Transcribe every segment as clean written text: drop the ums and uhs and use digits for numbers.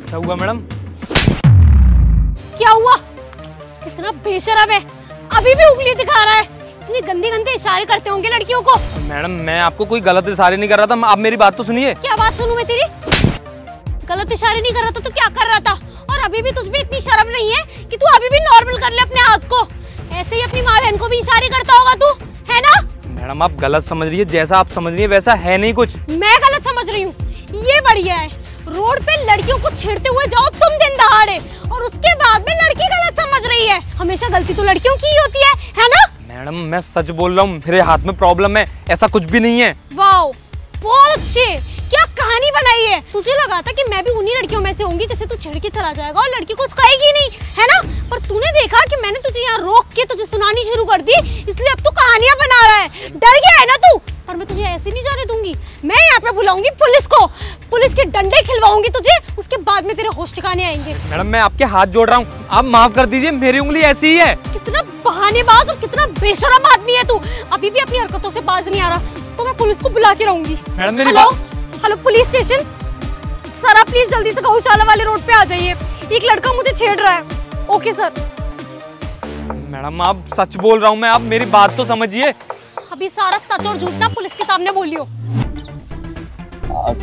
क्या हुआ मैडम? क्या हुआ? कितना बेशरम है, अभी भी उंगली दिखा रहा है। इतनी गंदे गंदे इशारे करते होंगे लड़कियों को। मैडम मैं आपको कोई गलत इशारे नहीं कर रहा था, आप मेरी बात तो सुनिए। क्या बात सुनूं मैं तेरी? गलत इशारे नहीं कर रहा था तो क्या कर रहा था? और अभी भी तुझ में इतनी शर्म नहीं है कि तू अभी भी नॉर्मल कर ले अपने हाथ को। ऐसे ही अपनी माँ बहन को भी इशारे करता होगा तू, है ना? मैडम आप गलत समझ रही है, जैसा आप समझ रही है वैसा है नहीं कुछ। मैं गलत समझ रही हूँ? ये बढ़िया है, रोड पे लड़कियों को छेड़ते हुए जाओ तुम दिन दहाड़े, और उसके बाद में लड़की गलत समझ रही है। हमेशा गलती तो लड़कियों की ही होती है ना? मैडम मैं सच बोल रहा हूँ, मेरे हाथ में प्रॉब्लम है, ऐसा कुछ भी नहीं है। वाओ, बहुत अच्छे, क्या कहानी बनाई है। तुझे लगा था कि मैं भी उन्हीं लड़कियों में से होंगी जिसे तू छेड़ के चला जाएगा और लड़की कुछ कहेगी नहीं, है ना? पर तूने देखा कि मैंने तुझे यहाँ रोक के तुझे सुनानी शुरू कर दी, इसलिए अब तू कहानियां बना रहा है। डर गया है ना तू? और मैं तुझे ऐसे नहीं जाने दूंगी, मैं यहाँ पे बुलाऊंगी पुलिस को, पुलिस के डंडे खिलवाऊंगी तुझे, उसके बाद में तेरे होश ठिकाने आएंगे। मैडम मैं आपके हाथ जोड़ रहा हूँ, आप माफ कर दीजिए, मेरी उंगली ऐसी ही है। कितना बहानेबाज और कितना बेशरम आदमी है तू, अभी भी अपनी हरकतों से बाज नहीं आ रहा, तो मैं पुलिस को बुला के रहूंगी। मैडम मेरी हेलो पुलिस स्टेशन, सर आप प्लीज जल्दी से गौशाला वाले रोड पे आ जाइए, एक लड़का मुझे छेड़ रहा है। Okay sir. मैडम आप सच बोल रहा हूँ मैं, आप मेरी बात तो समझिए। अभी सारा सच और झूठ ना पुलिस के सामने बोलियो।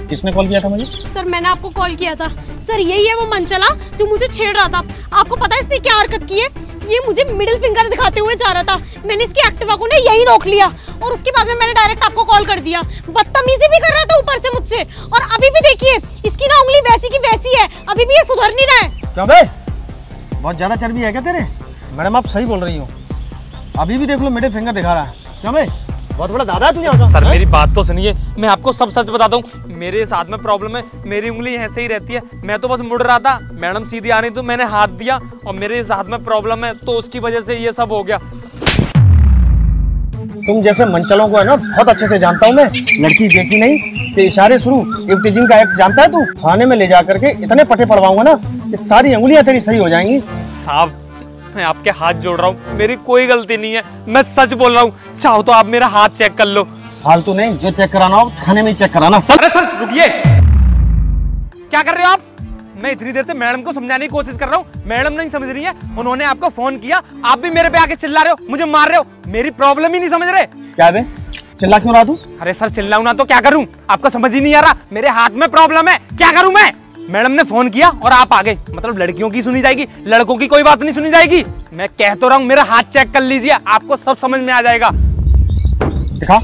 किसने कॉल किया था मुझे? सर मैंने आपको कॉल किया था। सर यही है वो मनचला जो मुझे छेड़ रहा था। आपको पता है इसने क्या हरकत की है? ये मुझे मिडिल फिंगर दिखाते हुए जा रहा था, मैंने इसकी एक्टिवा को ना यही रोक लिया और उसके बाद में मैंने डायरेक्ट आपको कॉल कर दिया। बदतमीजी भी कर रहा था ऊपर से मुझसे, और अभी भी देखिए इसकी ना उंगली वैसी की वैसी है, अभी भी ये सुधर नहीं रहा है। क्या बे? बहुत ज्यादा चर्बी है क्या तेरे? मैडम आप सही बोल रही हो, अभी भी देख लो मिडिल फिंगर दिखा रहा है। क्या बे? बहुत बड़ा दादा है तू यहाँ का। सर मेरी बात तो सुनिए, मैं आपको सब सच बताता हूँ, मेरे इस हाथ में प्रॉब्लम है, मेरी उंगली ऐसे ही रहती है, मैं तो बस मुड़ रहा था, मैडम सीधी आ रही तो मैंने हाथ दिया, और मेरे इस हाथ में प्रॉब्लम है तो उसकी वजह से ये सब हो गया। तुम जैसे मनचलों को है ना बहुत अच्छे से जानता हूँ मैं, लड़की देखी नहीं कि इशारे शुरू, इफ्टीजिंग का एक्ट जानता है तू? थाने में ले जा करके इतने पटे पड़वाऊंगा ना कि सारी उंगलियां तेरी सही हो जाएंगी। साहब मैं आपके हाथ जोड़ रहा हूँ, मेरी कोई गलती नहीं है, मैं सच बोल रहा हूँ, चाहो तो आप मेरा हाथ चेक कर लो। फालतू नहीं, जो चेक कराना हो थाने में ही चेक कराना। अरे सर रुकिए, क्या कर रहे हो आप? मैं इतनी देर से मैडम को समझाने की कोशिश कर रहा हूँ, मैडम नहीं समझ रही है, उन्होंने आपको फोन किया, आप भी मेरे पे आके चिल्ला रहे हो, मुझे मार रहे हो, मेरी प्रॉब्लम ही नहीं समझ रहे। क्या बे, चिल्ला क्यों रहा तू? अरे सर चिल्लाऊं ना तो क्या करूं, आपको समझ ही नहीं आ रहा, मेरे हाथ में प्रॉब्लम है, क्या करूं मैं? मैडम ने फोन किया और आप आ गए, मतलब लड़कियों की सुनी जाएगी, लड़कों की कोई बात नहीं सुनी जाएगी। मैं कह तो रहा हूं मेरा हाथ चेक कर लीजिए, आपको सब समझ में आ जाएगा। दिखा।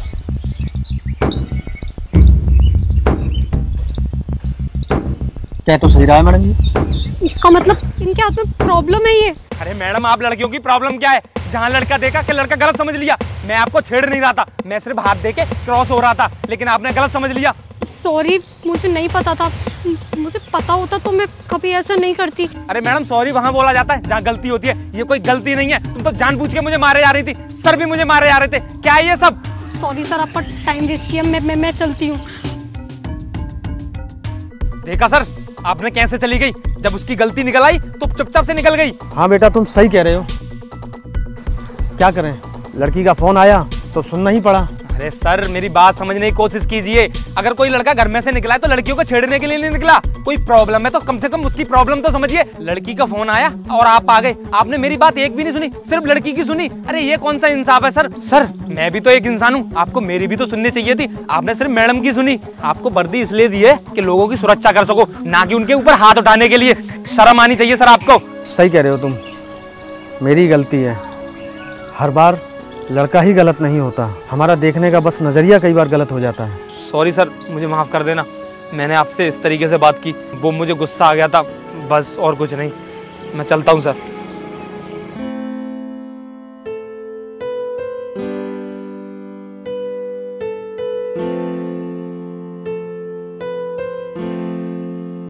क्या तो सही रहा है मैडम जी? इसका मतलब इनके हाथ में प्रॉब्लम है ये। अरे मैडम आप लड़कियों की प्रॉब्लम क्या है? जहाँ लड़का देखा कि लड़का गलत समझ लिया, मैं आपको छेड़ नहीं रहा था, मैं सिर्फ हाथ देके क्रॉस हो रहा था, लेकिन आपने गलत समझ लिया। सॉरी, मुझे नहीं पता था, मुझे पता होता तो मैं कभी ऐसा नहीं करती। अरे मैडम सॉरी वहाँ बोला जाता है जहाँ गलती होती है, ये कोई गलती नहीं है, तुम तो जानबूझ के मुझे मारे जा रही थी, सर भी मुझे मारे जा रहे थे, क्या है ये सब? सॉरी सर, आपका टाइम वेस्ट किया, मैं चलती हूँ। देखा सर आपने कैसे चली गई, जब उसकी गलती निकल आई तो चुपचाप से निकल गई। हाँ बेटा तुम सही कह रहे हो, क्या करें, लड़की का फोन आया तो सुनना ही पड़ा। अरे सर मेरी बात समझने की कोशिश कीजिए, अगर कोई लड़का घर में से निकला है तो लड़कियों को छेड़ने के लिए नहीं निकला, कोई प्रॉब्लम है तो कम से कम उसकी प्रॉब्लम तो समझिए। लड़की का फोन आया और आप आ गए, आपने मेरी बात एक भी नहीं सुनी, सिर्फ लड़की की सुनी। अरे ये कौन सा इंसाफ है सर? सर मैं भी तो एक इंसान हूँ, आपको मेरी भी तो सुननी चाहिए थी, आपने सिर्फ मैडम की सुनी। आपको वर्दी इसलिए दी है कि लोगों की सुरक्षा कर सको, ना कि उनके ऊपर हाथ उठाने के लिए। शर्म आनी चाहिए सर आपको। सही कह रहे हो तुम, मेरी गलती है, हर बार लड़का ही गलत नहीं होता, हमारा देखने का बस नजरिया कई बार गलत हो जाता है। सॉरी सर, मुझे माफ कर देना, मैंने आपसे इस तरीके से बात की, वो मुझे गुस्सा आ गया था, बस और कुछ नहीं। मैं चलता हूँ सर।